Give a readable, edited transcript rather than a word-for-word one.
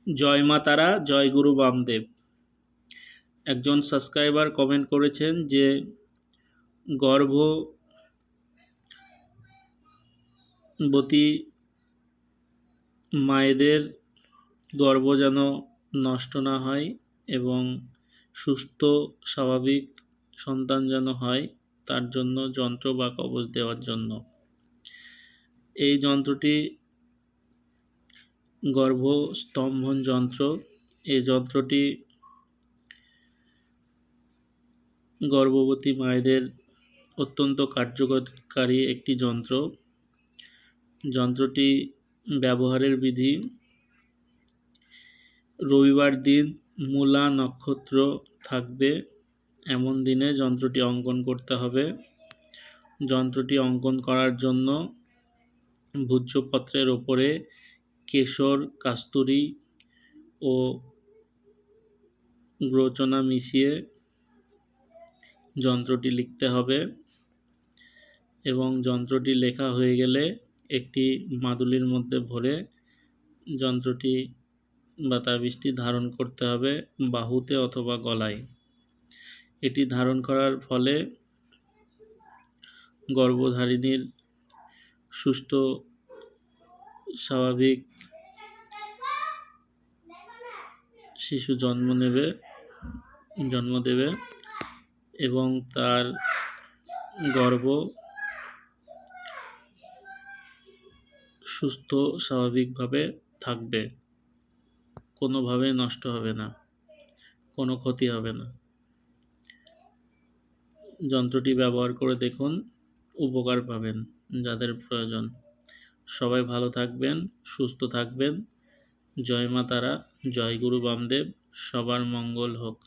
জয় মা তারা, জয় গুরু বামদেব। একজন সাবস্ক্রাইবার কমেন্ট করেছেন যে গর্ভবতী মায়েদের গর্ভ যেন নষ্ট না হয় এবং সুস্থ স্বাভাবিক সন্তান যেন হয়, তার জন্য যন্ত্র বা কবচ দেওয়ার জন্য। এই যন্ত্রটি গর্ভস্তম্ভন যন্ত্র। এই যন্ত্রটি গর্ভবতী মায়েদের অত্যন্ত কার্যকরী একটি যন্ত্র। যন্ত্রটি ব্যবহারের বিধি: রবিবার দিন মূলা নক্ষত্র থাকবে এমন দিনে যন্ত্রটি অঙ্কন করতে হবে। যন্ত্রটি অঙ্কন করার জন্য ভূর্জপত্রের ওপরে কেশর, কাস্তুরী ও গ্রোচনা মিশিয়ে যন্ত্রটি লিখতে হবে এবং যন্ত্রটি লেখা হয়ে গেলে একটি মাদুলির মধ্যে ভরে যন্ত্রটি বা তাবিজটি ধারণ করতে হবে বাহুতে অথবা গলায়। এটি ধারণ করার ফলে গর্ভধারিণীর সুষ্ঠু স্বাভাবিক শিশু জন্ম দেবে এবং তার গর্ভ সুস্থ স্বাভাবিকভাবে থাকবে, কোনোভাবে নষ্ট হবে না, কোনো ক্ষতি হবে না। যন্ত্রটি ব্যবহার করে দেখুন, উপকার পাবেন যাদের প্রয়োজন। সবাই ভালো থাকবেন, সুস্থ থাকবেন। জয় মা তারা, জয় গুরু বামদেব। সবার মঙ্গল হোক।